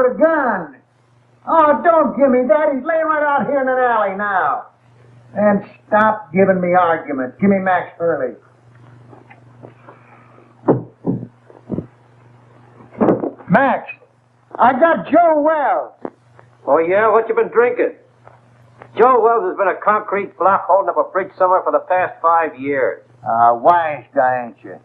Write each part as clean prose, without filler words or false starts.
with a gun. Oh, don't give me that. He's laying right out here in an alley now. And stop giving me arguments. Give me Max Hurley. Max, I got Joe Wells. Oh, yeah? What you been drinking? Joe Wells has been a concrete block holding up a bridge somewhere for the past 5 years. Wise guy, ain't you?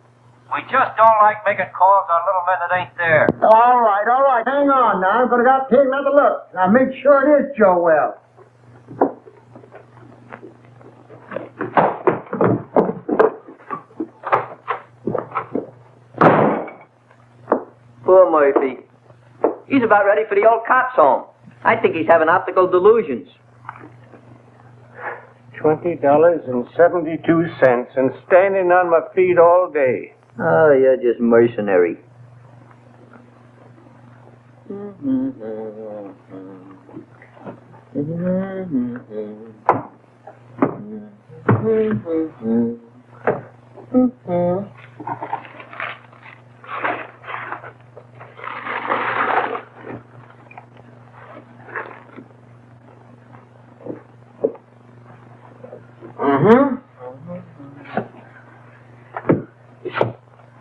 We just don't like making calls on little men that ain't there. All right. Hang on now. I'm going to take another look. Now make sure it is Joe Wells. Poor Murphy. He's about ready for the old cops' home. I think he's having optical delusions. $20.72 and standing on my feet all day. Oh, you're just mercenary.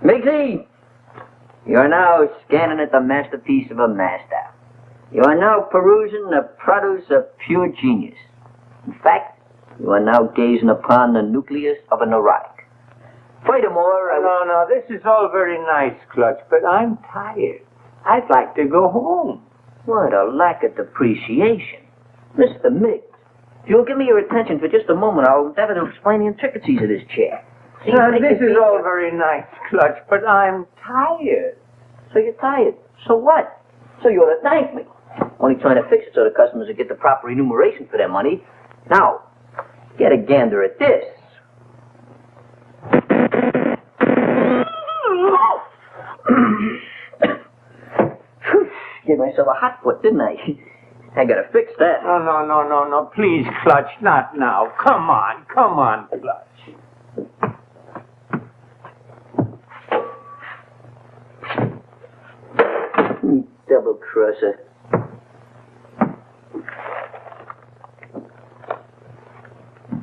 Miggsy, you're now scanning at the masterpiece of a master. You are now perusing the produce of pure genius. In fact, you are now gazing upon the nucleus of a neurotic. Furthermore, No, this is all very nice, Clutch, but I'm tired. I'd like to go home. What a lack of depreciation. Mr. Miggs, if you'll give me your attention for just a moment, I'll endeavor to explain the intricacies of this chair. This is all very nice, Clutch, but I'm tired. So you're tired. So what? So you ought to thank me. Only trying to fix it so the customers will get the proper remuneration for their money. Now, get a gander at this. Gave myself a hot foot, didn't I? I gotta fix that. No, please, Clutch, not now. Come on, Clutch. Double crosser.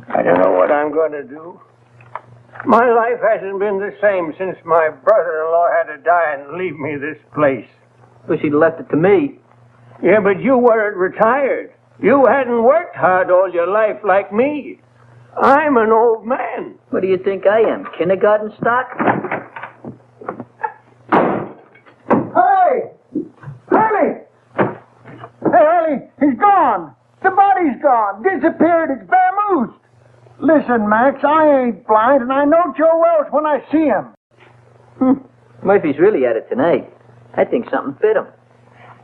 I don't know what I'm going to do. My life hasn't been the same since my brother-in-law had to die and leave me this place. Wish he'd left it to me. Yeah, but you weren't retired. You hadn't worked hard all your life like me. I'm an old man. What do you think I am, kindergarten stock? Hey! Hurley! Hey, Hurley, he's gone. The body's gone. Disappeared. It's vamoosed. Listen, Max, I ain't blind, and I know Joe Wells when I see him. Murphy's really at it tonight. I think something fit him.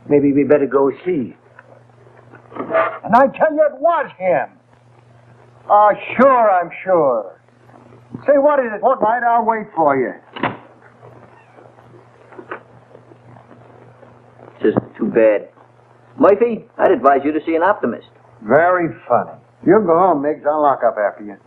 Maybe we better go see. And I tell you, it was him. Sure, I'm sure. Say, what is it? What, right? I'll wait for you. Just too bad. Murphy, I'd advise you to see an optimist. Very funny. You go home, Miggs. I'll lock up after you.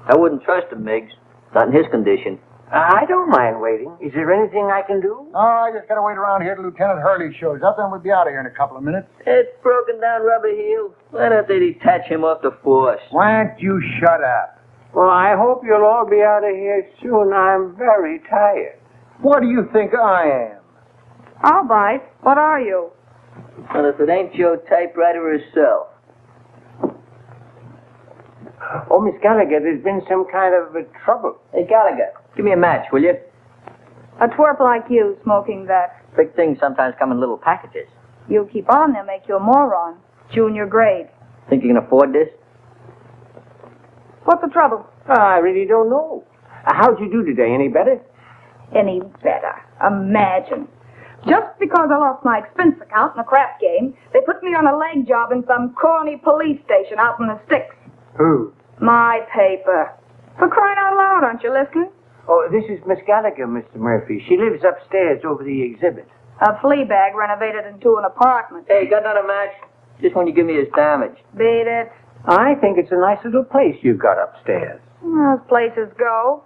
I wouldn't trust him, Miggs. Not in his condition. I don't mind waiting. Is there anything I can do? Oh, I just gotta wait around here till Lieutenant Hurley shows up, then we'll be out of here in a couple of minutes. It's broken down rubber heel. Why don't they detach him off the force? Why don't you shut up? Well, I hope you'll all be out of here soon. I'm very tired. What do you think I am? All right. What are you? Well, if it ain't your typewriter herself. Oh, Miss Gallagher, there's been some kind of trouble. Hey, Gallagher, give me a match, will you? A twerp like you smoking that. Big things sometimes come in little packages. You keep on, they'll make you a moron. Junior grade. Think you can afford this? What's the trouble? I really don't know. How'd you do today? Any better? Any better. Imagine. Just because I lost my expense account in a crap game, they put me on a leg job in some corny police station out in the sticks. Who? My paper. For crying out loud, aren't you listening? Oh, this is Miss Gallagher, Mr. Murphy. She lives upstairs over the exhibit. A flea bag renovated into an apartment. Hey, got another match? Just when you give me his damage. Beat it. I think it's a nice little place you've got upstairs. As places go.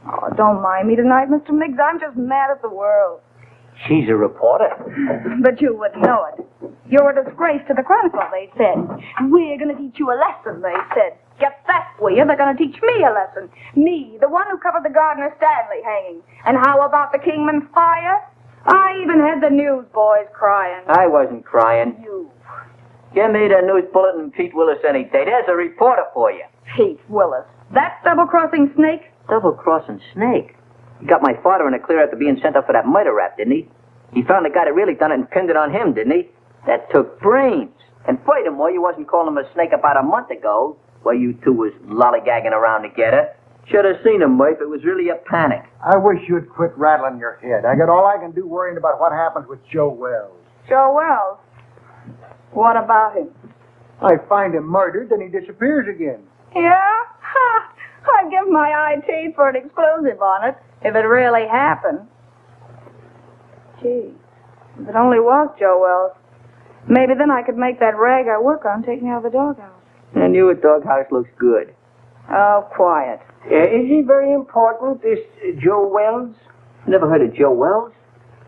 Oh, don't mind me tonight, Mr. Miggs. I'm just mad at the world. She's a reporter. But you wouldn't know it. You're a disgrace to the Chronicle, they said. We're going to teach you a lesson, they said. Get that, will you? They're going to teach me a lesson. Me, the one who covered the Gardner Stanley hanging. And how about the Kingman fire? I even had the newsboys crying. I wasn't crying. You. Give me the news bulletin and Pete Willis any day. There's a reporter for you. Pete Willis. That double-crossing snake? Double-crossing snake? He got my father in a clear after being sent up for that murder rap, didn't he? He found the guy that really done it and pinned it on him, didn't he? That took brains. And furthermore, you wasn't calling him a snake about a month ago, while you two was lollygagging around together. Should have seen him, Murph. It was really a panic. I wish you'd quit rattling your head. I got all I can do worrying about what happens with Joe Wells. Joe Wells? What about him? I find him murdered, then he disappears again. Yeah? Ha! I'd give my IT for an exclusive on it, if it really happened. Gee, if it only was Joe Wells, maybe then I could make that rag I work on take me out of the doghouse. And your doghouse looks good. Oh, quiet. Is he very important, this Joe Wells? Never heard of Joe Wells?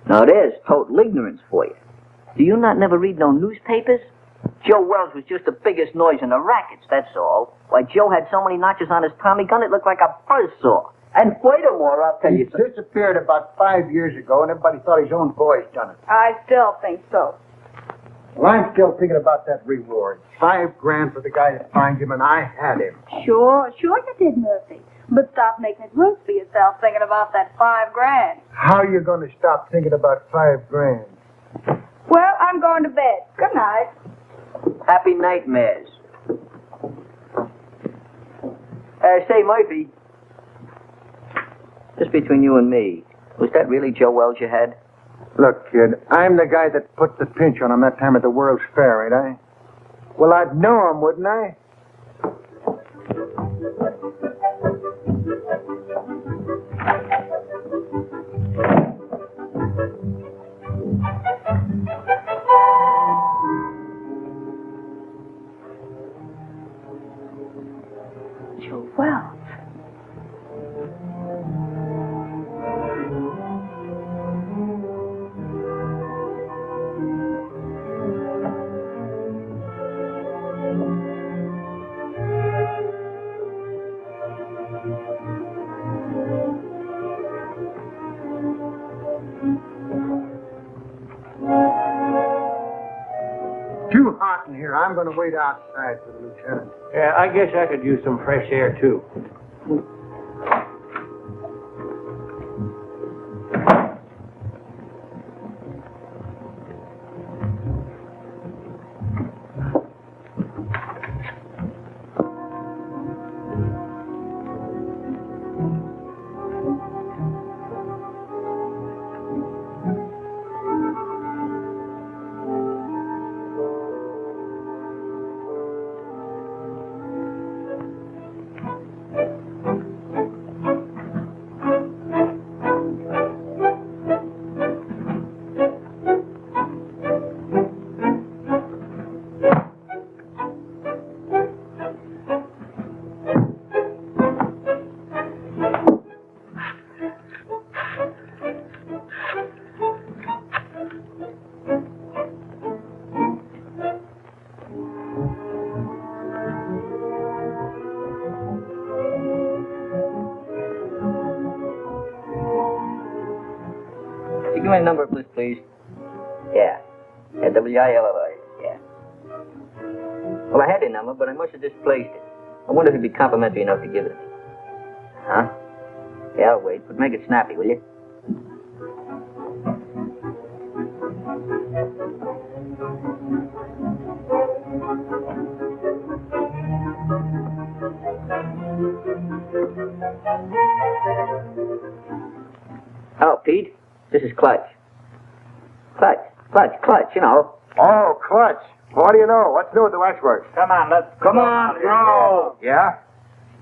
Now, there's total ignorance for you. Do you not never read no newspapers? Joe Wells was just the biggest noise in the rackets, that's all. Why, Joe had so many notches on his Tommy gun, it looked like a buzzsaw. And furthermore, I'll tell He you something. disappeared about 5 years ago, and everybody thought his own boys done it. I still think so. Well, I'm still thinking about that reward. $5,000 for the guy that finds him, and I had him. Sure you did, Murphy. But stop making it worse for yourself thinking about that $5,000. How are you going to stop thinking about $5,000? Well, I'm going to bed. Good night. Happy nightmares. Say, Murphy. Just between you and me, was that really Joe Wells you had? Look, kid, I'm the guy that put the pinch on him that time at the World's Fair, ain't I? Well, I'd know him, wouldn't I? Joe Wells. Too hot in here. I'm going to wait outside for the lieutenant. Yeah, I guess I could use some fresh air, too. Give me a number, please. Yeah. WILLI. Yeah. Well, I had your number, but I must have displaced it. I wonder if you'd be complimentary enough to give it to me. Huh? Yeah, I'll wait, but make it snappy, will you? Oh, Pete, this is Clutch. Clutch, you know. Oh, Clutch. What do you know? What's new with the waxworks? Come on, Bro. Yeah?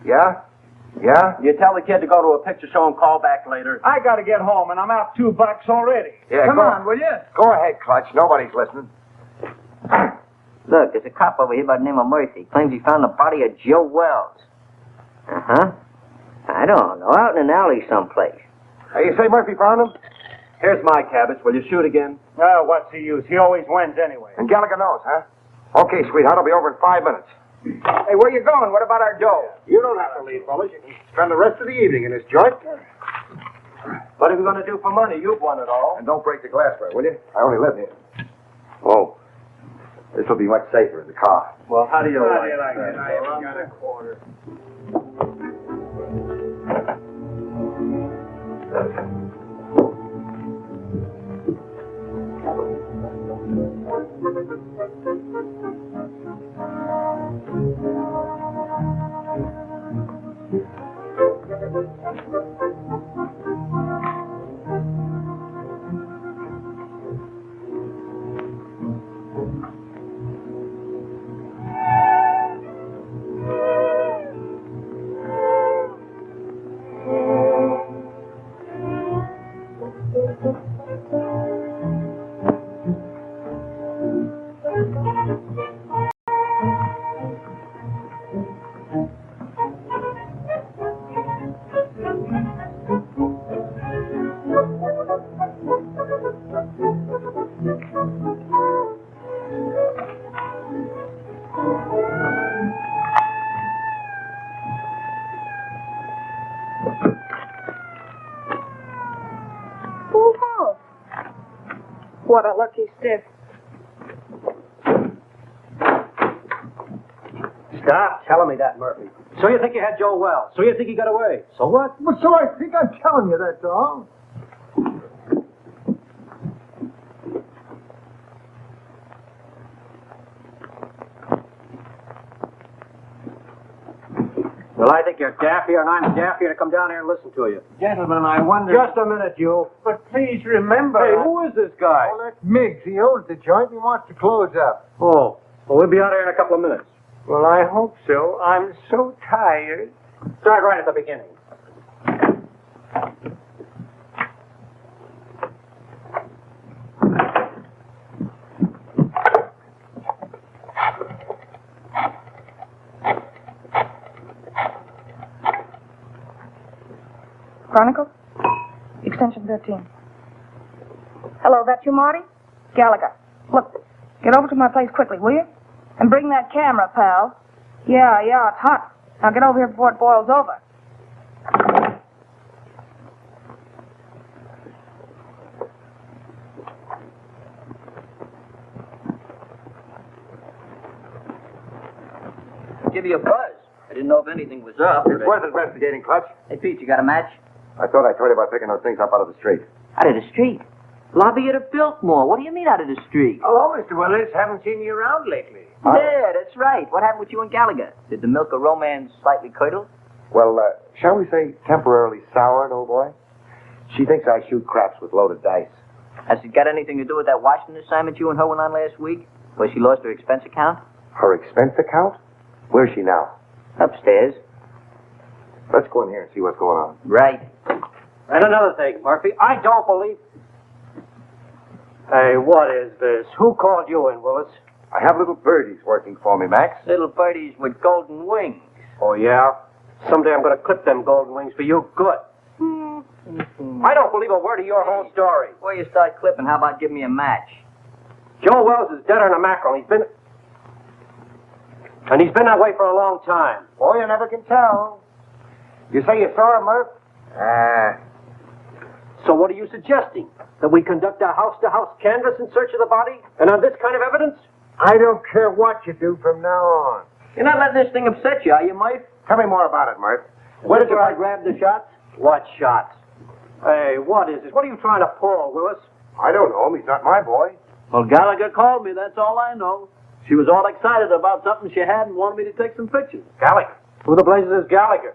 You tell the kid to go to a picture show and call back later. I gotta get home, and I'm out $2 already. Yeah, Come go on, will you? Go ahead, Clutch. Nobody's listening. Look, there's a cop over here by the name of Murphy. Claims he found the body of Joe Wells. Uh-huh. I don't know, out in an alley someplace. Hey, you say Murphy found him? Here's my cabbage. Will you shoot again? Oh, what's the use? He always wins anyway. And Gallagher knows, huh? Okay, sweetheart, I'll be over in 5 minutes. Hey, where you going? What about our dough? You don't have to leave, fellas. You can spend the rest of the evening in this joint. What are we going to do for money? You've won it all. And don't break the glassware, will you? I only live here. Oh, this will be much safer in the car. Well, how do you like it? that? I haven't got a quarter. Full house. What a lucky stiff. Stop telling me that, Murphy. So you think you had Joe Wells? So you think he got away? So what? Well, so I think I'm telling you that, all. Well, I think you're daffier and I'm daffier to come down here and listen to you. Gentlemen, I wonder... Just a minute, you. But please remember... Hey, who is this guy? Oh, that's Miggs. He owns the joint. He wants to close up. Oh, well, we'll be out here in a couple of minutes. Well, I hope so. I'm so tired. Start right at the beginning. Chronicle? Extension 13. Hello, that you, Marty? Gallagher. Look, get over to my place quickly, will you? And bring that camera, pal. Yeah, it's hot. Now get over here before it boils over. Give you a buzz. I didn't know if anything was up. It's worth investigating, Clutch. Hey, Pete, you got a match? I thought I told you about picking those things up out of the street. Out of the street. Lobby at a Biltmore. What do you mean out of the street? Hello, Mr. Willis. Haven't seen you around lately. Yeah, that's right. What happened with you and Gallagher? Did the milk of romance slightly curdle? Well, shall we say temporarily soured, old boy? She thinks I shoot craps with loaded dice. Has it got anything to do with that Washington assignment you and her went on last week? Where she lost her expense account? Her expense account? Where's she now? Upstairs. Let's go in here and see what's going on. Right. And another thing, Murphy, I don't believe... Hey, what is this? Who called you in, Willis? I have little birdies working for me, Max. Little birdies with golden wings. Oh, yeah? Someday I'm going to clip them golden wings for you good. I don't believe a word of your whole story. Before you start clipping, how about giving me a match? Joe Wells is deader than a mackerel. He's been that way for a long time. Boy, you never can tell. You say you saw him, Murph? So what are you suggesting? That we conduct a house-to-house canvass in search of the body? And on this kind of evidence? I don't care what you do from now on. You're not letting this thing upset you, are you, Murph? Tell me more about it, Murph. Where did I grab the shots? What shots? Hey, what is this? What are you trying to pull, Willis? I don't know him. He's not my boy. Well, Gallagher called me, that's all I know. She was all excited about something she had and wanted me to take some pictures. Gallagher. Who the blazes is Gallagher?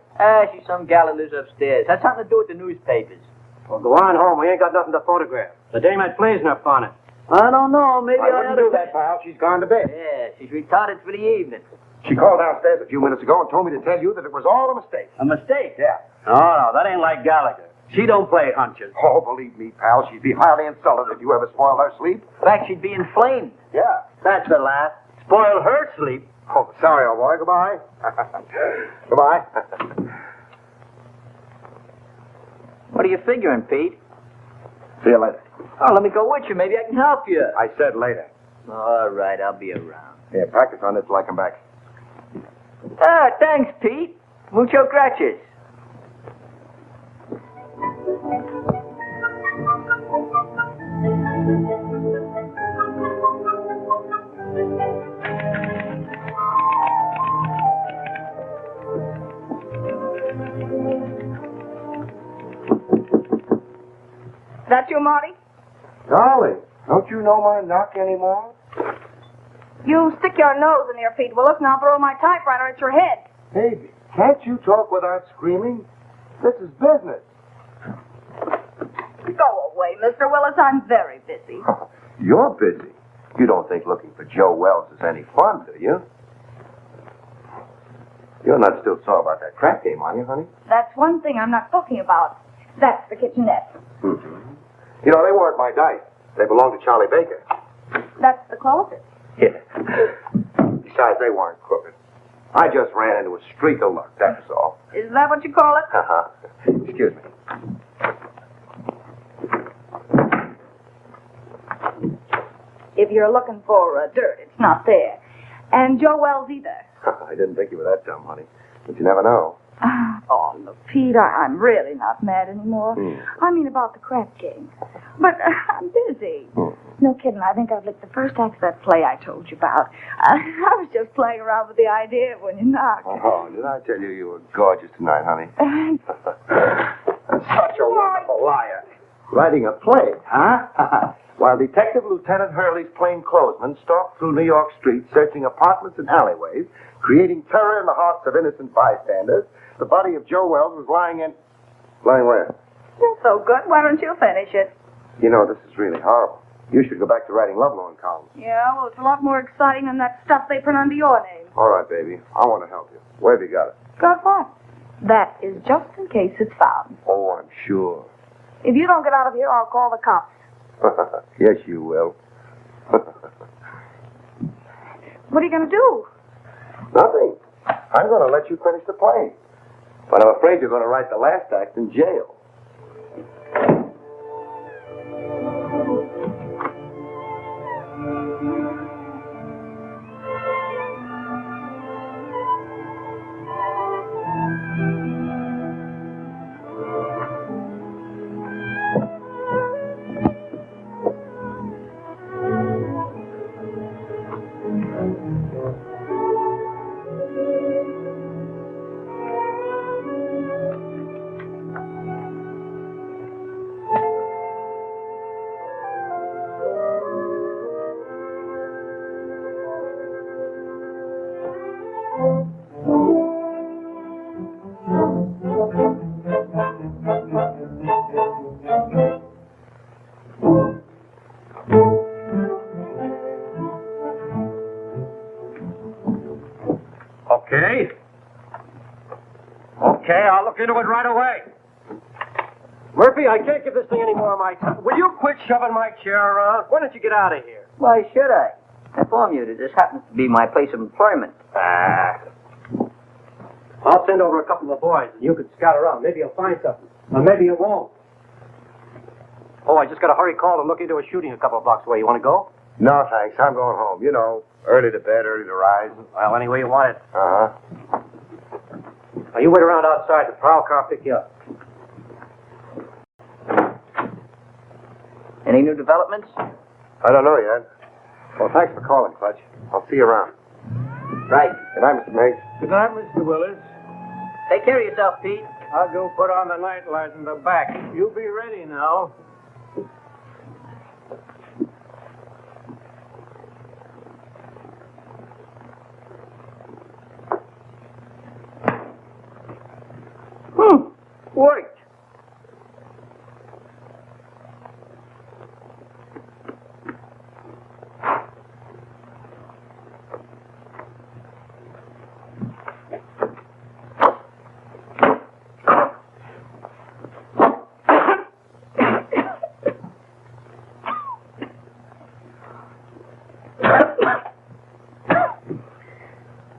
She's some gal who lives upstairs. Has something to do with the newspapers. Well, go on home. We ain't got nothing to photograph. The dame had blazing up on it. I don't know, maybe I I wouldn't ought do to... that, pal. She's gone to bed. Yeah, she's retarded for the evening. She called downstairs a few minutes ago and told me to tell you that it was all a mistake. A mistake? Yeah. No, that ain't like Gallagher. She don't play hunches. Oh, believe me, pal, she'd be highly insulted if you ever spoiled her sleep. In fact, she'd be inflamed. Yeah. That's the laugh. Spoil her sleep. Oh, sorry, old boy. Goodbye. Goodbye. What are you figuring, Pete? See you later. Oh, let me go with you. Maybe I can help you. I said later. All right, I'll be around. Yeah, practice on this till I come back. Ah, thanks, Pete. Mucho gracias. That you, Marty? Darling, don't you know my knock anymore? You stick your nose in your feet, Willis, and I'll throw my typewriter at your head. Baby, can't you talk without screaming? This is business. Go away, Mr. Willis. I'm very busy. You're busy. You don't think looking for Joe Wells is any fun, do you? You're not still sore about that crack game, are you, honey? That's one thing I'm not talking about. That's the kitchenette. Mm-hmm. You know, they weren't my dice. They belonged to Charlie Baker. That's the closet. Yeah. Besides, they weren't crooked. I just ran into a streak of luck, that's all. Is that what you call it? Uh-huh. Excuse me. If you're looking for dirt, it's not there. And Joe Wells either. I didn't think you were that dumb, honey. But you never know. Oh, look, Pete, I'm really not mad anymore. I mean about the crap game. But I'm busy. No kidding, I think I've licked the first act of that play I told you about. I was just playing around with the idea when you knocked. Oh, did I tell you you were gorgeous tonight, honey? Such a wonderful liar. Writing a play, huh? While Detective Lieutenant Hurley's plainclothesmen stalked through New York streets, searching apartments and alleyways, creating terror in the hearts of innocent bystanders, the body of Joe Wells was lying in... Lying where? You're so good. Why don't you finish it? You know, this is really horrible. You should go back to writing lovelorn columns. Yeah, well, it's a lot more exciting than that stuff they print under your name. All right, baby. I want to help you. Where have you got it? Got what? That is just in case it's found. Oh, I'm sure. If you don't get out of here, I'll call the cops. Yes, you will. What are you going to do? Nothing. I'm going to let you finish the play. But I'm afraid you're going to write the last act in jail. Okay, I'll look into it right away. Murphy, I can't give this thing any more of my time. Will you quit shoving my chair around? Why don't you get out of here? Why should I? I inform you that this happens to be my place of employment. I'll send over a couple of boys, and you can scout around. Maybe you'll find something. Or maybe you won't. Oh, I just got a hurry call to look into a shooting a couple of blocks away. You want to go? No, thanks. I'm going home. You know, early to bed, early to rise. Well, any way you want it. Uh-huh. Now, you wait around outside. The prowl car will pick you up. Any new developments? I don't know yet. Well, thanks for calling, Clutch. I'll see you around. Right. Good night, Mr. Miggs. Good night, Mr. Willis. Take care of yourself, Pete. I'll go put on the night light in the back. You be ready now. Worked.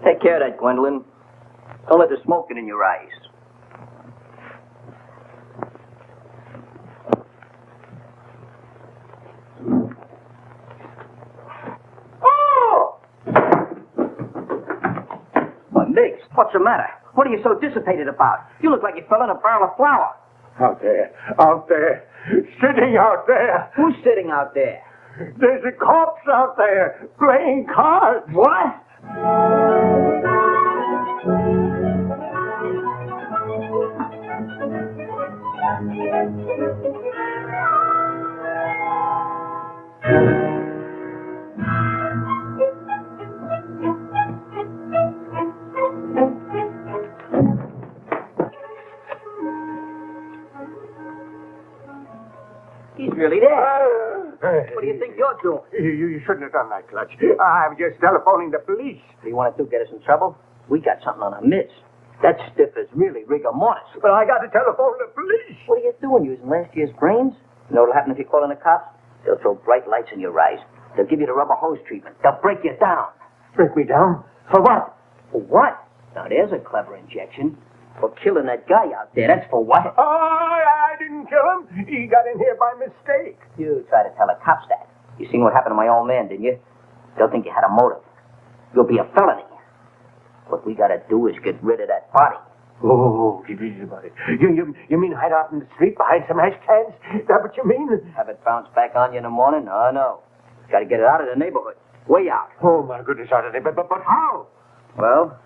Take care of that, Gwendolyn. Don't let the smoke get in your eyes. legs. What's the matter? What are you so dissipated about? You look like you fell in a barrel of flour. Out there, sitting out there. Who's sitting out there? There's a corpse out there playing cards. What? He's really there. What do you think you're doing? You shouldn't have done that, Clutch. I'm just telephoning the police. What do you want to do, get us in trouble? We got something on our midst. That stiff is really rigor mortis. But I got to telephone the police. What are you doing, using last year's brains? You know what'll happen if you call in the cops? They'll throw bright lights in your eyes. They'll give you the rubber hose treatment. They'll break you down. Break me down? For what? For what? Now, there's a clever injection. For killing that guy out there. That's for what? Oh, I didn't kill him. He got in here by mistake. You try to tell the cops that. You seen what happened to my old man, didn't you? They'll think you had a motive. You'll be a felony. What we gotta do is get rid of that body. Oh, get easy about it. You mean hide out in the street behind some ash cans? Is that what you mean? Have it bounce back on you in the morning? Oh, no. Gotta get it out of the neighborhood. Way out. Oh, my goodness, out of there. But how? Well,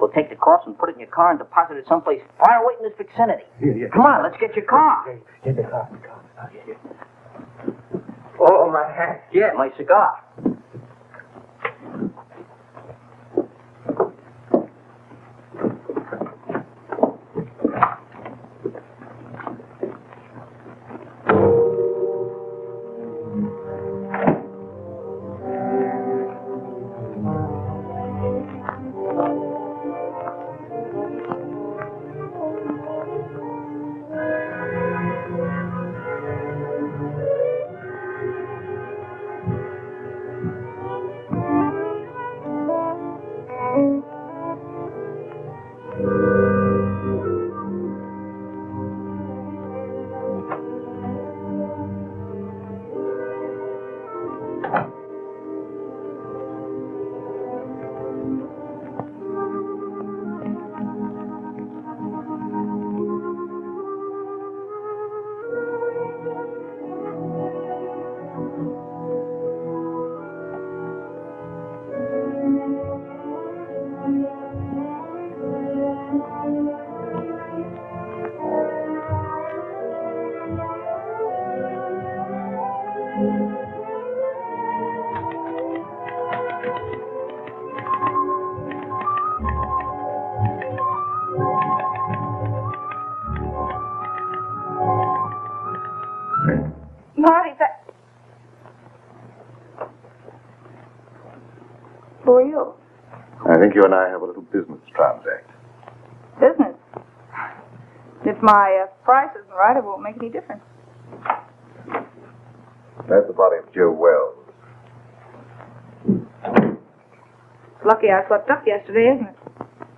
we'll take the corpse and put it in your car and deposit it someplace far away in this vicinity. Yeah. Come on, let's get your car. Get the car. Oh, my hat. Yeah, my cigar. Marty, Who are you? I think you and I have a little business to transact. Business. If my price isn't right, it won't make any difference. That's the body of Joe Wells. It's lucky I slept up yesterday, isn't it?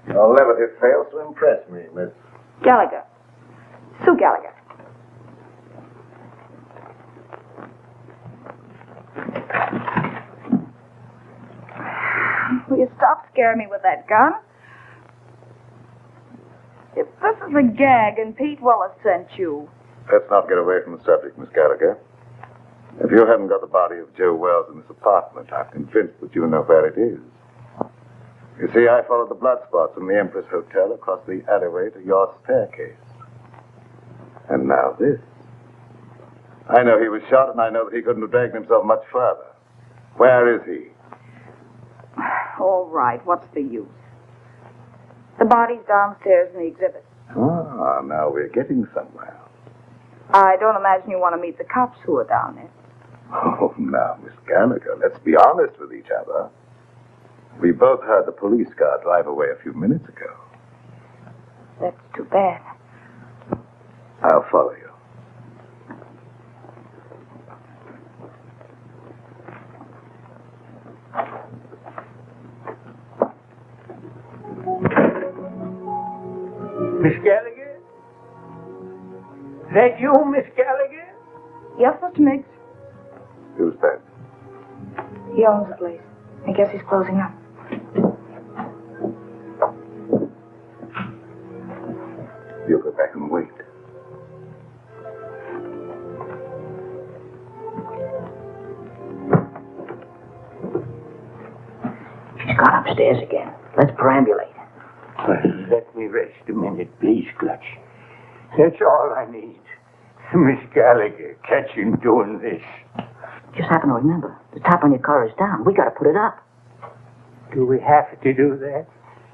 Your levity fails to impress me, Miss. Gallagher. Sue Gallagher. Will you stop scaring me with that gun? If this is a gag and Pete Wallace sent you... Let's not get away from the subject, Miss Gallagher. If you haven't got the body of Joe Wells in this apartment, I'm convinced that you know where it is. You see, I followed the blood spots from the Empress Hotel across the alleyway to your staircase. And now this. I know he was shot, and I know that he couldn't have dragged himself much further. Where is he? All right, what's the use? The body's downstairs in the exhibit. Ah, now we're getting somewhere. I don't imagine you want to meet the cops who are down there. Oh, now, Miss Gallagher, let's be honest with each other. We both heard the police car drive away a few minutes ago. That's too bad. I'll follow you. Miss Gallagher? Is that you, Miss Gallagher? Yes, Mr. Miggs. Who's that? He owns the place. I guess he's closing up. You go back and wait. She's gone upstairs again. Let's perambulate. Well, let me rest a minute, please, Clutch. That's all I need. Miss Gallagher, catch him doing this. Just happen to remember, the top on your car is down. We gotta put it up. Do we have to do that?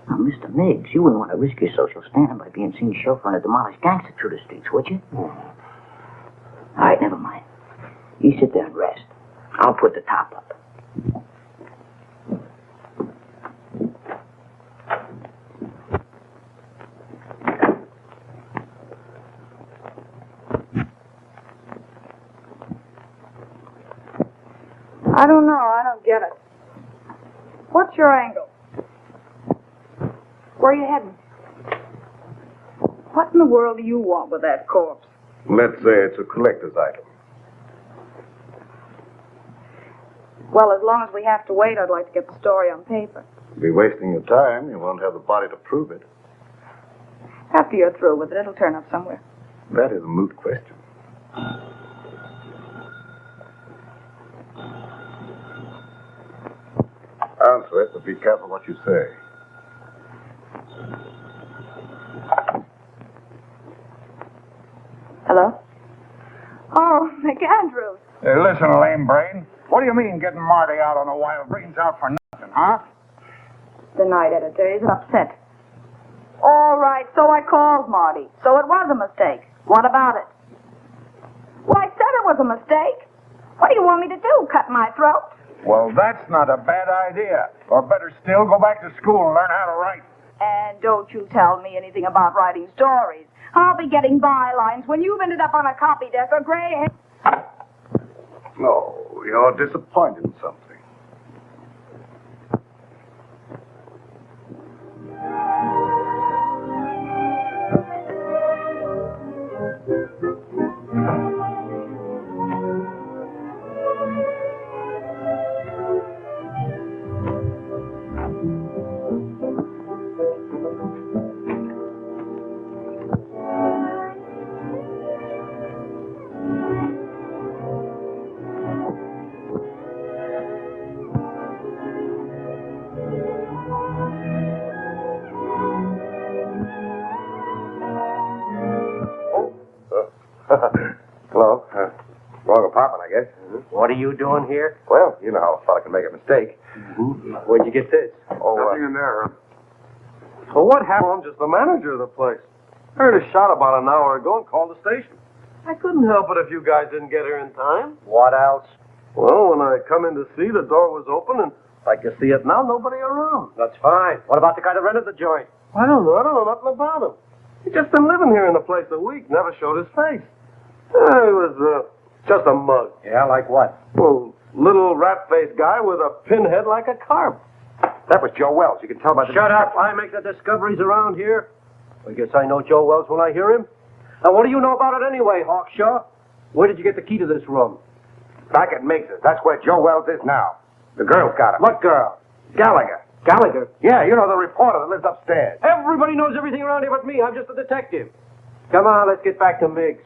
Now, Mr. Miggs, you wouldn't want to risk your social standing by being seen chauffeuring a demolished gangster through the streets, would you? All right, never mind. You sit there and rest. I'll put the top up. I don't know. I don't get it. What's your angle? Where are you heading? What in the world do you want with that corpse? Let's say it's a collector's item. Well, as long as we have to wait, I'd like to get the story on paper. You'll be wasting your time. You won't have the body to prove it. After you're through with it, it'll turn up somewhere. That is a moot question. Answer it, but be careful what you say. Hello? Oh, McAndrews. Hey, listen, lame brain. What do you mean getting Marty out on the wild greens out for nothing, huh? The night editor is upset. All right, so I called Marty. So it was a mistake. What about it? Well, I said it was a mistake. What do you want me to do, cut my throat? Well, that's not a bad idea. Or better still, go back to school and learn how to write. And don't you tell me anything about writing stories. I'll be getting bylines when you've ended up on a copy desk or gray. No, you're disappointed in something. Hello. Wrong apartment, I guess. What are you doing here? Well, you know how a fella can make a mistake. Where'd you get this? Oh, Nothing in there. Well, what happened? I'm just the manager of the place. Heard a shot about an hour ago and called the station. I couldn't help it if you guys didn't get here in time. What else? Well, when I come in to see, the door was open, and like you see it now, nobody around. That's fine. What about the guy that rented the joint? I don't know nothing about him. He just been living here in the place a week, never showed his face. He was just a mug. Yeah, like what? Well, little rat-faced guy with a pinhead like a carp. that was Joe Wells. You can tell by the... Shut up. I make the discoveries around here. I guess I know Joe Wells when I hear him. Now, what do you know about it anyway, Hawkshaw? Where did you get the key to this room? Back at Miggs's. That's where Joe Wells is now. The girl's got him. What girl? Gallagher. Gallagher. Yeah, you know, the reporter that lives upstairs. Everybody knows everything around here but me. I'm just a detective. Come on, let's get back to Miggs.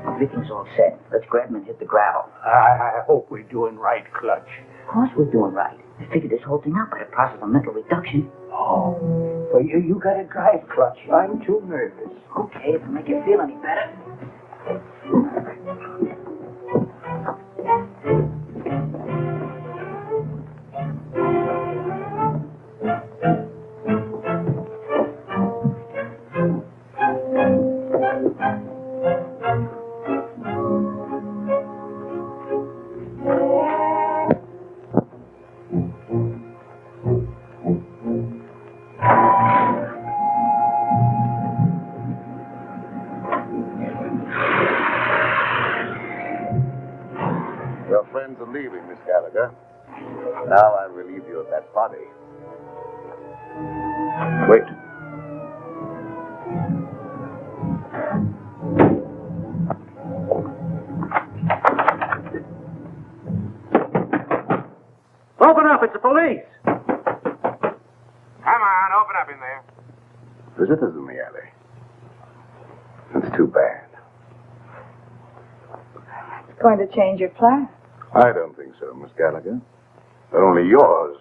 Everything's all set. Let's grab him and hit the gravel. I hope we're doing right, Clutch. Of course we're doing right. I figured this whole thing out by the process of mental reduction. Oh, well, you gotta drive, Clutch. I'm too nervous. Okay, if it make you feel any better. Your friends are leaving, Miss Gallagher. Now I'll relieve you of that body. Wait. it's the police. Come on, open up in there. Visitors in the alley. That's too bad. It's going to change your plan. I don't think so, Miss Gallagher. But only yours.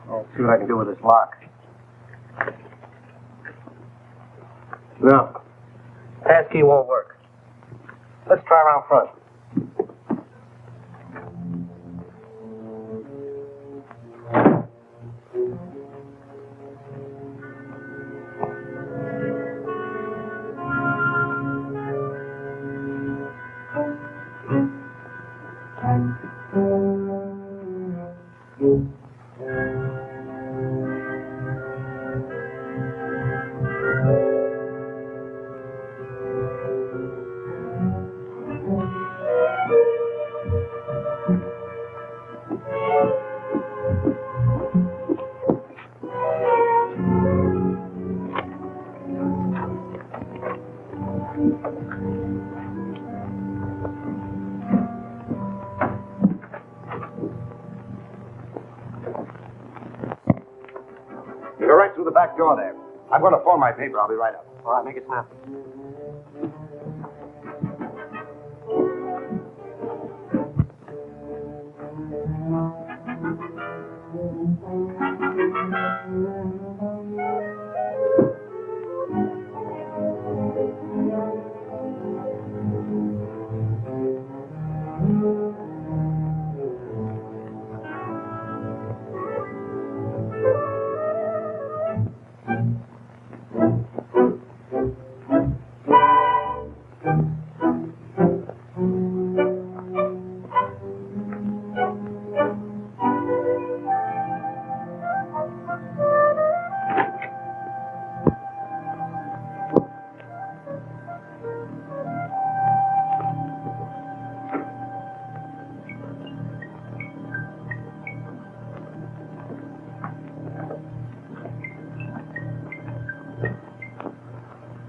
I'll see what I can do with this lock. No. Passkey won't work. Let's try around front. You go right through the back door there. I'm going to phone my paper. I'll be right up. All right, make it snappy.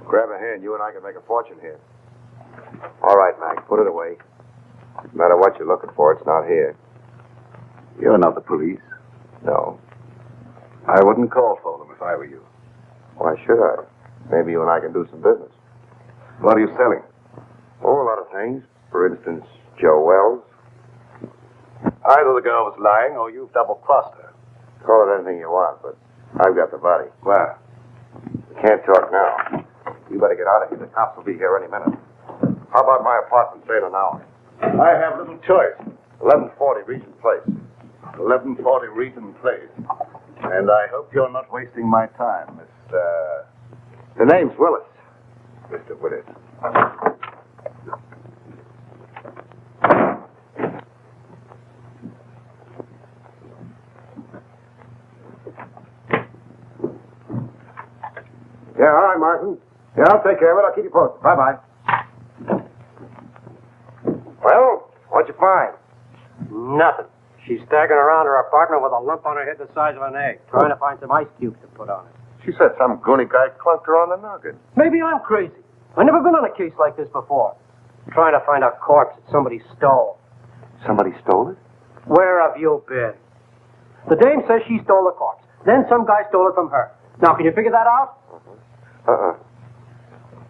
Grab a hand. You and I can make a fortune here. All right, Mac. Put it away. No matter what you're looking for, it's not here. You're not the police. No. I wouldn't call for them if I were you. Why should I? Maybe you and I can do some business. What are you selling? Oh, a lot of things. For instance, Joe Wells. Either the girl was lying or you've double-crossed her. Call it anything you want, but I've got the body. Where? We can't talk now. You better get out of here. The cops will be here any minute. How about my apartment, say in an hour? I have little choice. 1140 Regent Place. 1140 Regent Place. And I hope you're not wasting my time, Mr. The name's Willis. Mr. Willis. Yeah, all right, Martin. Yeah, I'll take care of it. I'll keep you posted. Bye-bye. Well, what'd you find? Nothing. She's staggering around her apartment with a lump on her head the size of an egg, trying to find some ice cubes to put on it. She said some goony guy clunked her on the noggin. Maybe I'm crazy. I've never been on a case like this before. Trying to find a corpse that somebody stole. Somebody stole it? Where have you been? The dame says she stole the corpse. Then some guy stole it from her. Now, can you figure that out?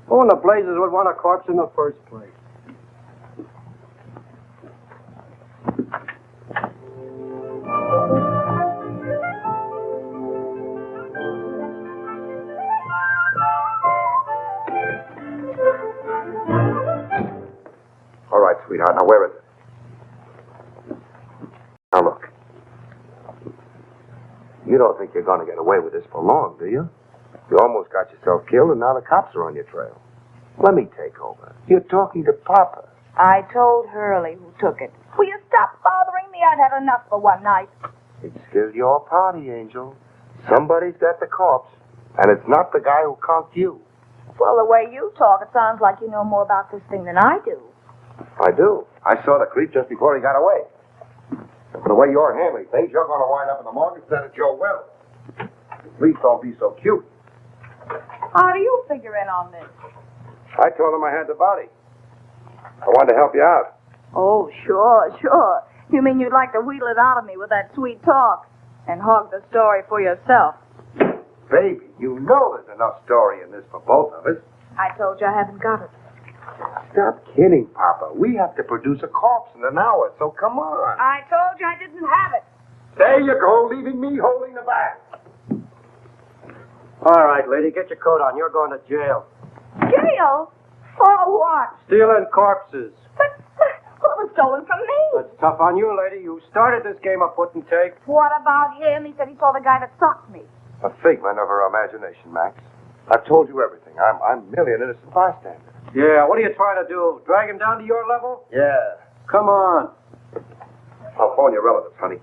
Who in the blazes would want a corpse in the first place? All right, sweetheart. Now, where is it? Now, look. You don't think you're going to get away with this for long, do you? You almost got yourself killed, and now the cops are on your trail. Let me take over. You're talking to Papa. I told Hurley who took it. Will you stop bothering me? I've had enough for one night. It's still your party, Angel. Somebody's got the corpse, and it's not the guy who conked you. Well, the way you talk, it sounds like you know more about this thing than I do. I do. I saw the creep just before he got away. The way you're handling things, you're going to wind up in the morgue instead of Joe Wells. Please don't be so cute. How do you figure in on this? I told him I had the body. I wanted to help you out. Oh, sure. You mean you'd like to wheedle it out of me with that sweet talk and hog the story for yourself? Baby, you know there's enough story in this for both of us. I told you I haven't got it. Stop kidding, Papa. We have to produce a corpse in an hour, so come on. I told you I didn't have it. There you go, leaving me holding the bag. All right, lady, get your coat on. You're going to jail. Jail? For what? Stealing corpses. But what was stolen from me? That's tough on you, lady. You started this game of put and take. What about him? He said he saw the guy that socked me. A figment of her imagination, Max. I've told you everything. I'm merely an innocent bystander. Yeah, what are you trying to do? Drag him down to your level? Yeah. Come on. I'll phone your relatives, honey.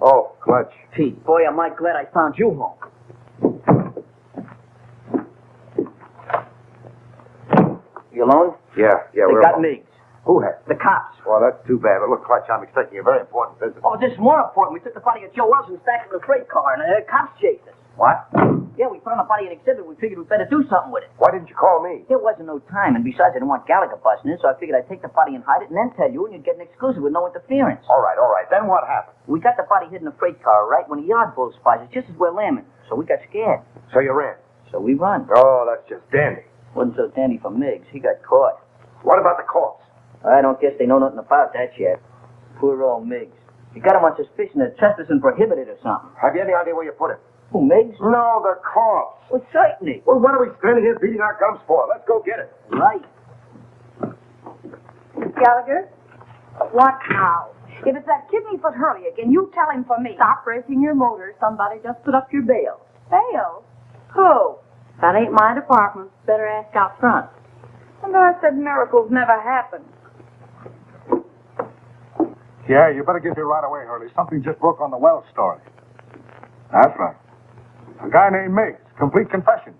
Oh, Clutch. Pete, boy, am I glad I found you home. You alone? Yeah, They we're got alone. Miggs. Who has? The cops. Well, that's too bad. But look, Clutch, I'm expecting a very important visit. Oh, this is more important. We took the body of Joe Wells and stacked it in a freight car, and the cops chased us. What? Yeah, we found the body in exhibit. We figured we'd better do something with it. Why didn't you call me? There wasn't no time, and besides, I didn't want Gallagher busting in, so I figured I'd take the body and hide it and then tell you, and you'd get an exclusive with no interference. All right. Then what happened? We got the body hid in a freight car, right, when a yard bull spies us just as we're lambing. So we got scared. So you ran? So we run. Oh, that's just dandy. Wasn't so dandy for Miggs. He got caught. What about the corpse? I don't guess they know nothing about that yet. Poor old Miggs. You got him on suspicion of trespassing prohibited or something. Have you any idea where you put him? Who, Miggs? No, the corpse. Well, certainly. Well, what are we standing here beating our gums for? Let's go get it. Right. Gallagher? What now? If it's that kidney-foot Hurley again, you tell him for me. Stop racing your motor. Somebody just put up your bail. Bail? Who? That ain't my department. Better ask out front. And I said miracles never happen. Yeah, you better get here right away, Hurley. Something just broke on the Wells story. That's right. A guy named Miggs. Complete confession.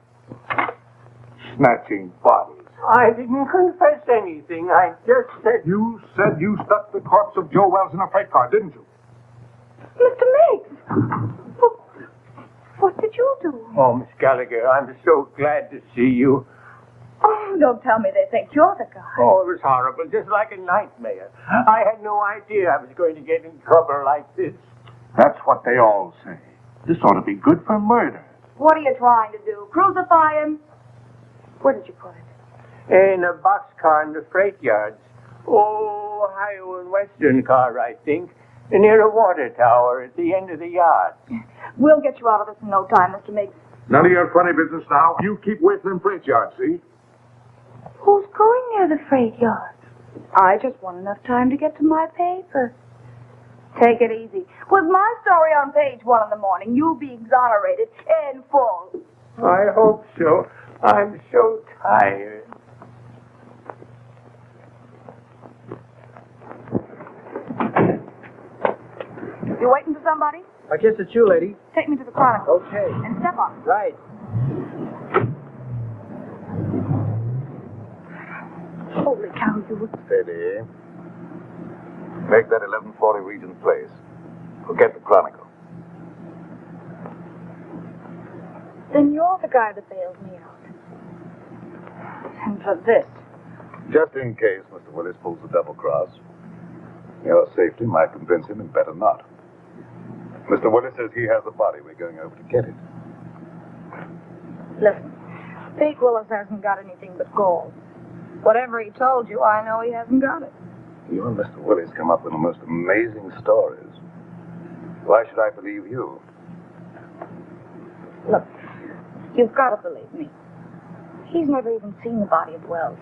Snatching bodies. I didn't confess anything. I just said... You said you stuck the corpse of Joe Wells in a freight car, didn't you? Mr. Miggs! What did you do? Oh, Miss Gallagher, I'm so glad to see you. Oh, don't tell me they think you're the guy. Oh, it was horrible, just like a nightmare. I had no idea I was going to get in trouble like this. That's what they all say. This ought to be good for murder. What are you trying to do? Crucify him? Where did you put it? In a boxcar in the freight yards. Oh, Ohio and Western car, I think. Near a water tower at the end of the yard. We'll get you out of this in no time, Mr. Miggs. None of your funny business now. You keep away from them freight yards, see? Who's going near the freight yard? I just want enough time to get to my paper. Take it easy. With my story on page 1 in the morning, you'll be exonerated in full. I hope so. I'm so tired. You waiting for somebody? I guess it's you, lady. Take me to the Chronicle. Okay. And step up. Right. Holy cow, you were... Steady. Make that 1140 Regent Place. Forget the Chronicle. Then you're the guy that bailed me out. And for this. Just in case Mr. Willis pulls the double cross. Your safety might convince him and better not. Mr. Willis says he has the body. We're going over to get it. Listen, Pete Willis hasn't got anything but gold. Whatever he told you, I know he hasn't got it. You and Mr. Willis come up with the most amazing stories. Why should I believe you? Look, you've got to believe me. He's never even seen the body of Wells.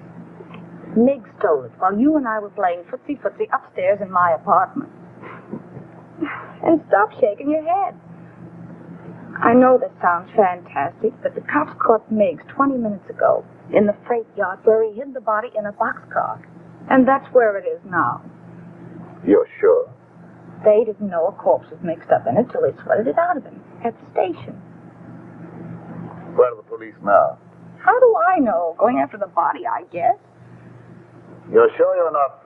Miggs stole it while you and I were playing footsie-footsie upstairs in my apartment. And stop shaking your head. I know this sounds fantastic, but the cops caught Miggs 20 minutes ago in the freight yard where he hid the body in a boxcar. And that's where it is now. You're sure? They didn't know a corpse was mixed up in it till they sweated it out of him at the station. Where are the police now? How do I know? Going after the body, I guess. You're sure you're not,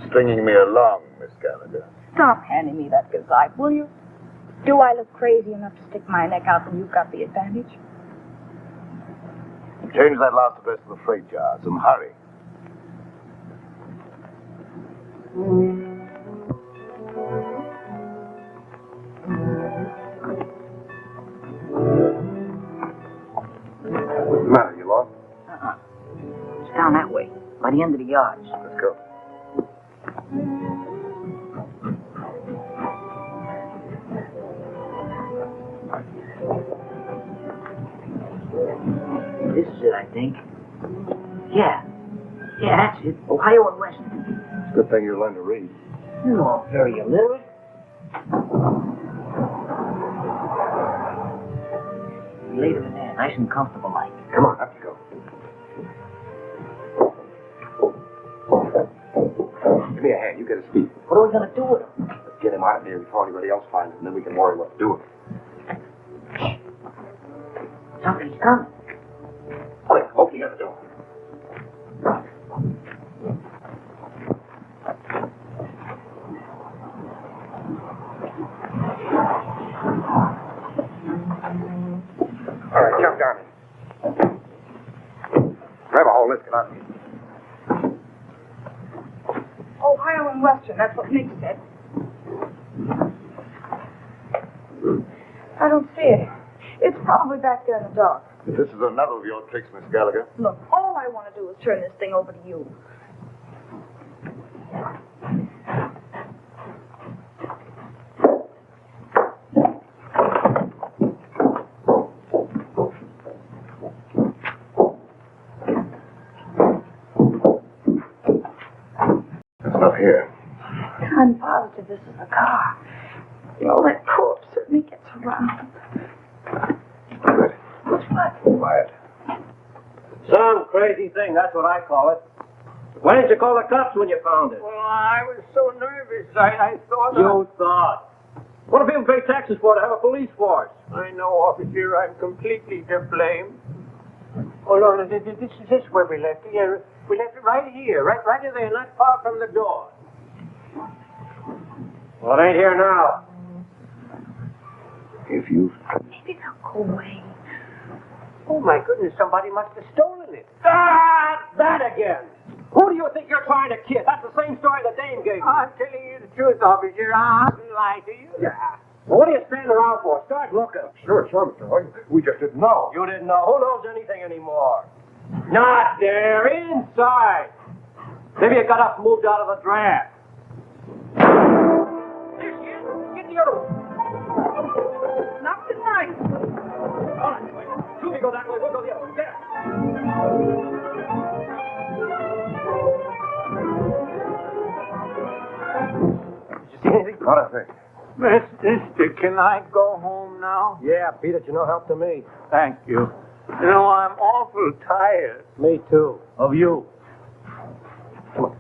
stringing me along, Miss Gallagher? Stop handing me that gazette, will you? Do I look crazy enough to stick my neck out when you've got the advantage? Change that last address to the freight yard. Some hurry. What's the matter? You lost? It's down that way, by the end of the yards. Let's go. This is it, I think. Yeah, that's it. Ohio and West. It's a good thing you learned to read. You're all very illiterate. Later in there, nice and comfortable like. Come on, up you go. Give me a hand. You get his feet. What are we gonna do with him? Let's get him out of here before anybody else finds him, and then we can worry what to do with him. Something's coming. Quick, open the other door. All right, jump down in. Grab a hold, let's get out of here. Ohio and Western, that's what Nick said. I don't see it. It's probably back there in the dark. If this is another of your tricks, Miss Gallagher. Look, all I want to do is turn this thing over to you. It's not here. I'm positive this is a car. Well, that corpse certainly gets around. Good. What's what? Quiet. Some crazy thing, that's what I call it. Why didn't you call the cops when you found it? Well, I was so nervous. I thought... You thought. What do people pay taxes for to have a police force? I know, officer. I'm completely to blame. Oh, no, this is where we left it. Yeah, we left it right here, right in there, not far from the door. Well, it ain't here now. If you... Maybe they'll go away. Oh, my goodness, somebody must have stolen it. Ah, that again. Who do you think you're trying to kid? That's the same story the dame gave me. I'm telling you the truth, officer. I didn't lie to you. Yeah. Well, what are you standing around for? Start looking. Sure, Mr. Hoy. We just didn't know. You didn't know. Who knows anything anymore? Not there. Inside. Maybe it got up and moved out of the draft. Get the other one. Not tonight. All right, wait. Two of you go that way. We'll go the other way. There. Did you see anything? Not a thing. Mister, can I go home now? Yeah, Pete, it's no help to me. Thank you. You know, I'm awful tired. Me too. Of you. Come on.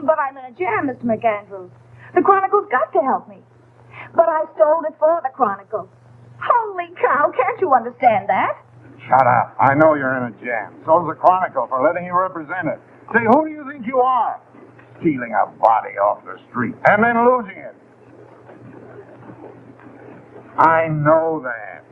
But I'm in a jam, Mr. McAndrews. The Chronicle's got to help me. But I stole it for the Chronicle. Holy cow, can't you understand that? Shut up. I know you're in a jam. So's the Chronicle for letting you represent it. Say, who do you think you are? Stealing a body off the street and then losing it. I know that.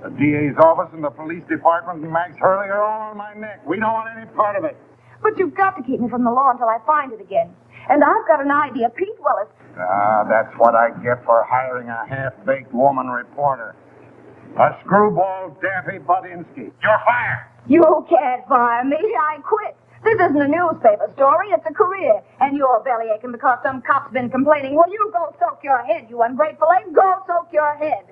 The DA's office and the police department and Max Hurley are all on my neck. We don't want any part of it. But you've got to keep me from the law until I find it again. And I've got an idea. Pete Willis. That's what I get for hiring a half-baked woman reporter. A screwball Daffy Budinsky. You're fired. You can't fire me. I quit. This isn't a newspaper story. It's a career. And you're belly aching because some cop's been complaining. Well, you go soak your head, you ungrateful ape. Go soak your head.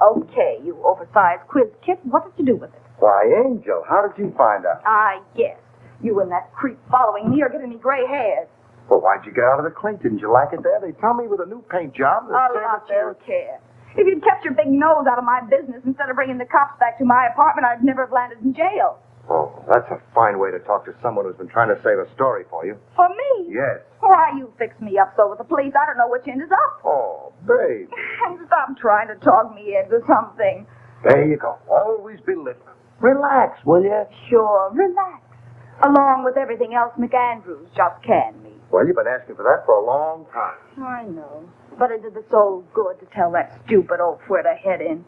Okay, you oversized quiz kit. What did you do with it? Why, Angel, how did you find out? I guess. You and that creep following me are giving me gray hairs. Well, why'd you get out of the clink? Didn't you like it there? They tell me with a new paint job. A lot you care. If you'd kept your big nose out of my business instead of bringing the cops back to my apartment, I'd never have landed in jail. Oh, that's a fine way to talk to someone who's been trying to save a story for you. For me? Yes. Why, you fix me up so with the police, I don't know which end is up. Oh, babe. Stop trying to talk me into something. There you go. Always be listening. Relax, will you? Sure, relax. Along with everything else McAndrews just canned me. Well, you've been asking for that for a long time. I know. But it did the soul good to tell that stupid old where to head in.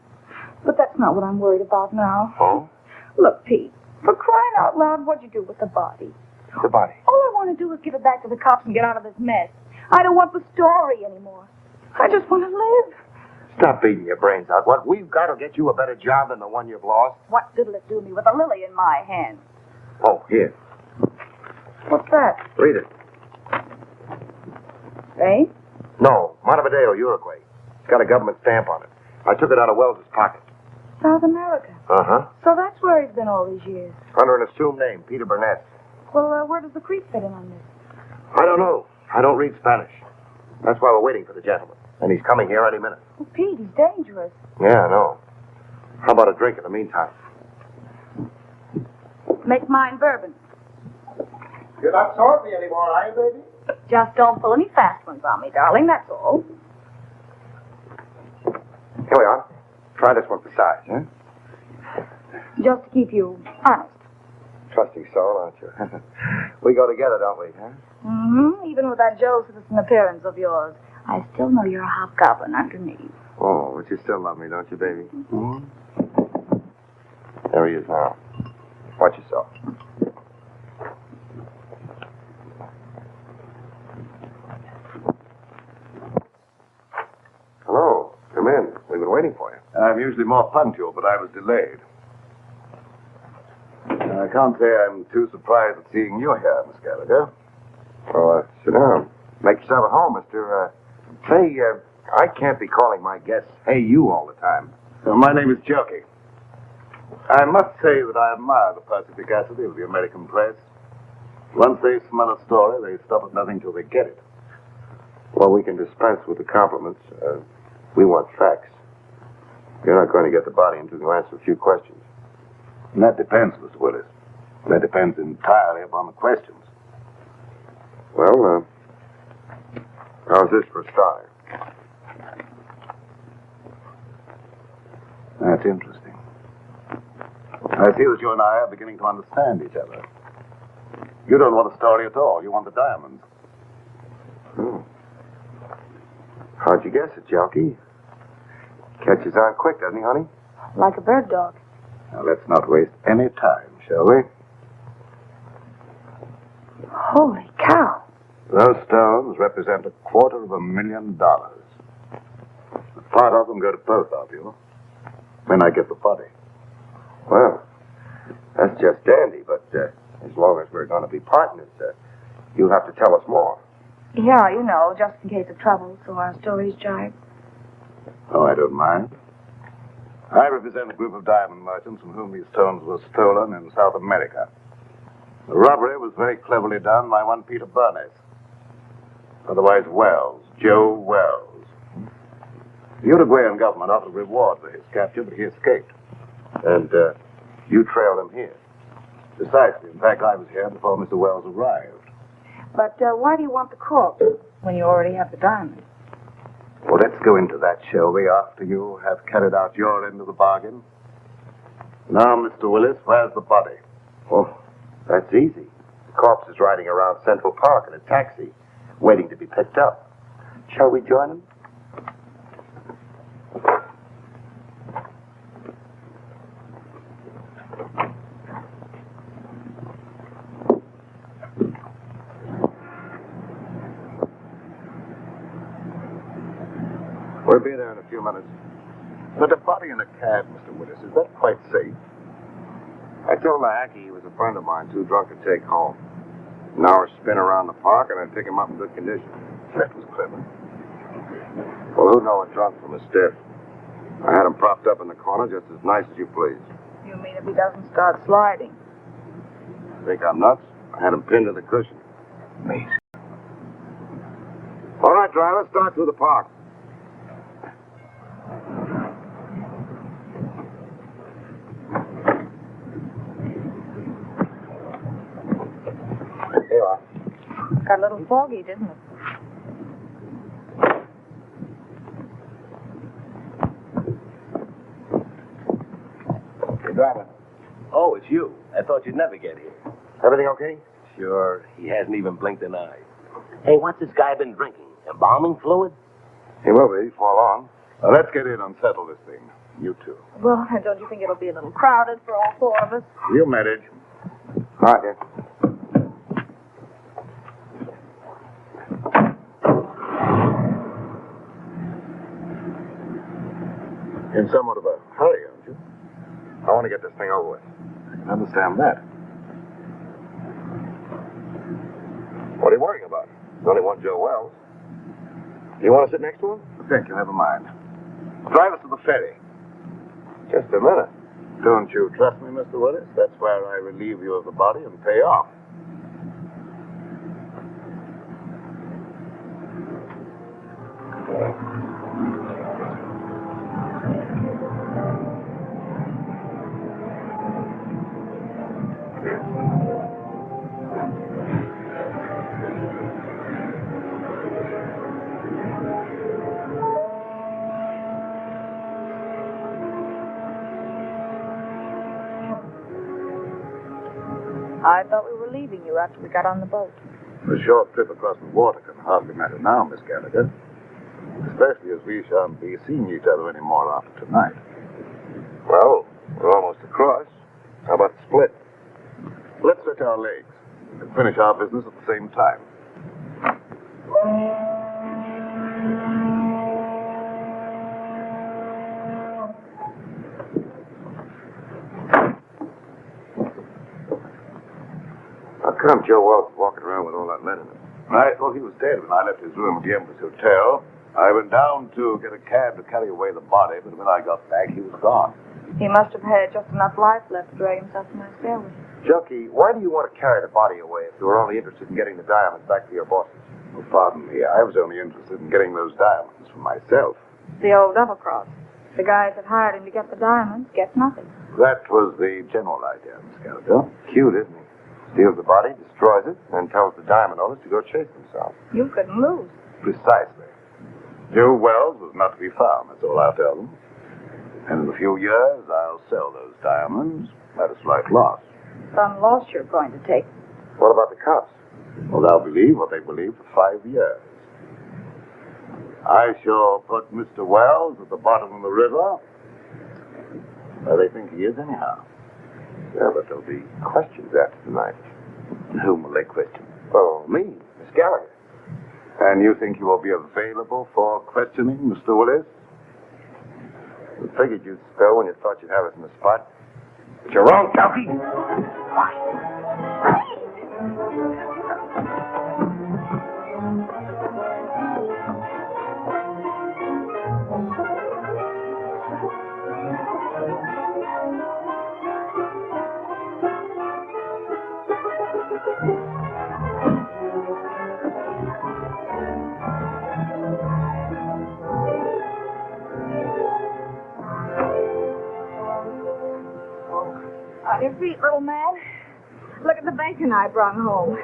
But that's not what I'm worried about now. Oh? Look, Pete, for crying out loud, what'd you do with the body? The body. All I want to do is give it back to the cops and get out of this mess. I don't want the story anymore. I just want to live. Stop beating your brains out. What we've got to get you a better job than the one you've lost. What good'll it do me with a lily in my hand? Oh, here. What's that? Read it. Eh? No, Montevideo, Uruguay. It's got a government stamp on it. I took it out of Wells's pocket. South America. Uh-huh. So that's where he's been all these years. Under an assumed name, Peter Burnett. Well, where does the creep fit in on this? I don't know. I don't read Spanish. That's why we're waiting for the gentleman. And he's coming here any minute. Well, Pete, he's dangerous. Yeah, I know. How about a drink in the meantime? Make mine bourbon. You're not sorting me anymore, are you, baby? Just don't pull any fast ones on me, darling, that's all. Here we are. Try this one for size, huh? Just to keep you honest. Trusting soul, aren't you? We go together, don't we, huh? Mm-hmm. Even with that Joe Citizen appearance of yours, I still know you're a hobgoblin underneath. Oh, but you still love me, don't you, baby? Mm-hmm. There he is now. Watch yourself. Hello. Come in. We've been waiting for you. I'm usually more punctual, but I was delayed. I can't say I'm too surprised at seeing you here, Miss Gallagher. Well, sit down. Make yourself at home, Mr. Say, I can't be calling my guests hey you all the time. My name is Jerky. I must say that I admire the perspicacity of the American press. Once they smell a story, they stop at nothing till they get it. Well, we can dispense with the compliments. We want facts. You're not going to get the body until you answer a few questions. And that depends, Mr. Willis. That depends entirely upon the questions. Well, how's this for a start? That's interesting. I see that you and I are beginning to understand each other. You don't want a story at all. You want the diamonds. Hmm. How'd you guess it, Jalky? Catches on quick, doesn't he, honey? Like a bird dog. Now, let's not waste any time, shall we? Holy cow. Those stones represent $250,000. Part of them go to both of you. When I get the body. Well, that's just dandy, but as long as we're going to be partners, you'll have to tell us more. Yeah, you know, just in case of trouble, so our stories jive. Oh, I don't mind. I represent a group of diamond merchants from whom these stones were stolen in South America. The robbery was very cleverly done by one Peter Burnett. Otherwise Wells, Joe Wells. The Uruguayan government offered a reward for his capture, but he escaped. And you trailed him here. Precisely. In fact, I was here before Mr. Wells arrived. But why do you want the corpse when you already have the diamond? Well, let's go into that, shall we, after you have carried out your end of the bargain? Now, Mr. Willis, where's the body? Well, that's easy. The corpse is riding around Central Park in a taxi, waiting to be picked up. Shall we join him? We'll be there in a few minutes. But a body in a cab, Mr. Willis, is that quite safe? I told Lahaki he was a friend of mine, too drunk to take home. An hour spin around the park, and I'd pick him up in good condition. That was clever. Well, who'd know a drunk from a stiff? I had him propped up in the corner just as nice as you please. You mean if he doesn't start sliding? Think I'm nuts? I had him pinned to the cushion. Me. All right, driver, start through the park. Here you are. Got a little foggy, didn't it? Hey, driver. Oh, it's you. I thought you'd never get here. Everything okay? Sure, he hasn't even blinked an eye. Hey, what's this guy been drinking? Embalming fluid? He will be, for long. Let's get in and settle this thing. You two. Well, don't you think it'll be a little crowded for all four of us? You manage. All right, then. In somewhat of a hurry, aren't you? I want to get this thing over with. I can understand that. What are you worrying about? There's only one Joe Wells. Do you want to sit next to him? Thank you, never mind. Drive us to the ferry. Just a minute. Don't you trust me, Mr. Willis? That's where I relieve you of the body and pay off. I thought we were leaving you after we got on the boat. A short trip across the water can hardly matter now, Miss Gallagher. Especially as we shan't be seeing each other anymore after tonight. Well, we're almost across. How about the split? Let's stretch our legs and finish our business at the same time. How come Joe Wells is walking around with all that lead in it? I thought he was dead when I left his room at the Embassy Hotel. I went down to get a cab to carry away the body, but when I got back, he was gone. He must have had just enough life left to drag himself from that stairway. Junkie, why do you want to carry the body away if you were only interested in getting the diamonds back to your bosses? Oh, pardon me, I was only interested in getting those diamonds for myself. The old double cross. The guys that hired him to get the diamonds get nothing. That was the general idea, Miss Gallagher. Cute, isn't he? Steals the body, destroys it, and tells the diamond owners to go chase themselves. You couldn't lose. Precisely. Joe Wells was not to be found, that's all I'll tell them. And in a few years, I'll sell those diamonds at a slight loss. Some loss you're going to take. What about the cops? Well, they'll believe what they believe for 5 years. I shall put Mr. Wells at the bottom of the river, where they think he is anyhow. Yeah, but there'll be questions after tonight. Whom will they question? Oh, me, Miss Gallagher. And you think you will be available for questioning, Mr. Willis? We figured you'd spill when you thought you'd have us in the spot. But you're wrong, Junkie. On your feet, little man. Look at the bacon I brought home.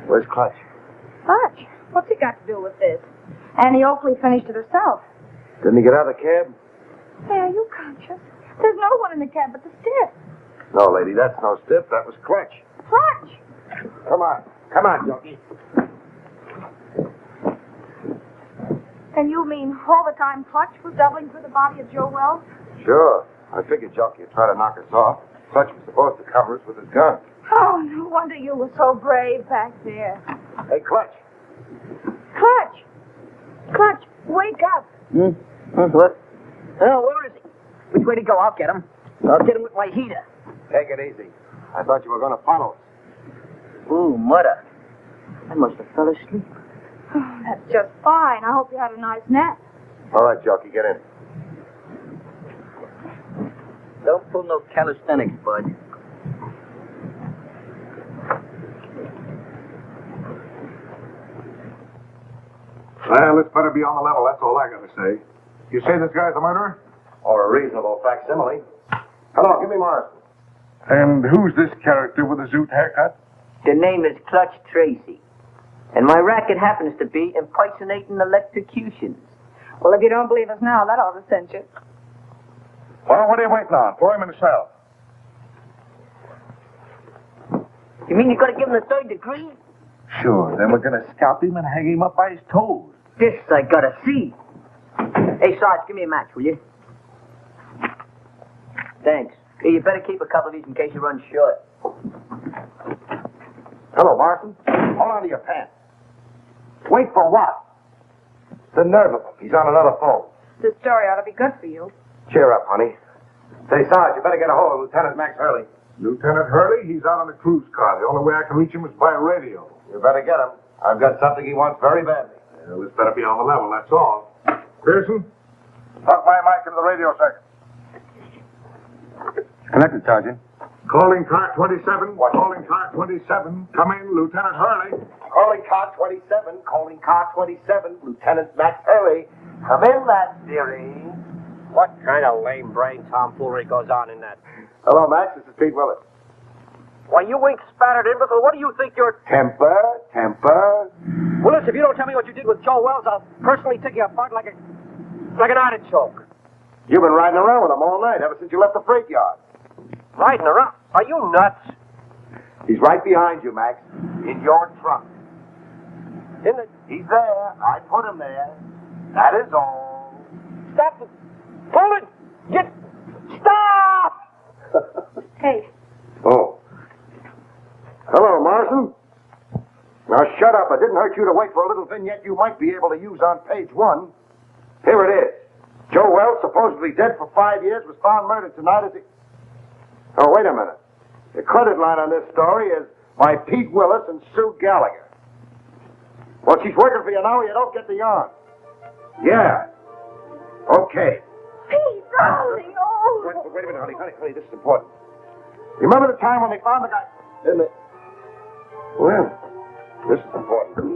Where's Clutch? Clutch? What's he got to do with this? Annie Oakley finished it herself. Didn't he get out of the cab? Hey, are you conscious? There's no one in the cab but the stiff. No, lady, that's no stiff. That was Clutch. Clutch! Come on. Come on, Junkie. And you mean all the time Clutch was doubling for the body of Joe Wells? Sure. I figured Junkie would try to knock us off. Clutch was supposed to cover us with his gun. Oh, no wonder you were so brave back there. Hey, Clutch. Clutch! Clutch, wake up. What? Oh, where is he? Which way to go? I'll get him. I'll get him with my heater. Take it easy. I thought you were going to follow us. Ooh, mother. I must have fell asleep. Oh, that's just fine. I hope you had a nice nap. All right, Junkie, get in. Don't pull no calisthenics, bud. Well, this better be on the level, that's all I gotta say. You say this guy's a murderer? Or a reasonable facsimile. Hello, give me Morrison. And who's this character with the zoot haircut? The name is Clutch Tracy. And my racket happens to be impersonating electrocutions. Well, if you don't believe us now, that ought to cinch you. Well, what are you waiting on? Throw him in the cell. You mean you're going to give him the 3rd degree? Sure, then we're gonna scalp him and hang him up by his toes. This I gotta see. Hey, Sarge, give me a match, will you? Thanks. Hey, you better keep a couple of these in case you run short. Hello, Martin. Hold on to your pants. Wait for what? The nerve of him. He's on another phone. This story ought to be good for you. Cheer up, honey. Say, Sarge, you better get a hold of Lieutenant Max Hurley. Lieutenant Hurley, he's out on a cruise car. The only way I can reach him is by radio. You better get him. I've got something he wants very badly. Well, this better be on the level, that's all. Pearson, plug my mic into the radio second. Connected, Sergeant. Calling car 27. Calling car 27. Come in, Lieutenant Hurley. Calling car 27. Calling car 27. Lieutenant Max Hurley. Come in, lad, dearie. What kind of lame brain tomfoolery goes on in that? Hello, Max. This is Pete Willis. Why, you wink-spattered imbecile. What do you think you're... Temper. Willis, if you don't tell me what you did with Joe Wells, I'll personally take you apart like an artichoke. You've been riding around with him all night, ever since you left the freight yard. Riding around? Are you nuts? He's right behind you, Max. In your trunk. In the... He's there. I put him there. That is all. Stop it. Pull it. Get... Stop! Hey, Oh. Hello, Morrison. Now, shut up. It didn't hurt you to wait for a little vignette you might be able to use on page 1. Here it is. Joe Wells, supposedly dead for 5 years, was found murdered tonight at the... Oh, wait a minute. The credit line on this story is by Pete Willis and Sue Gallagher. Well, she's working for you now, or you don't get the yarn. Yeah. Okay. Pete, darling, oh. Wait a minute, honey, this is important. You remember the time when they found the guy? Didn't they? Well, this is important.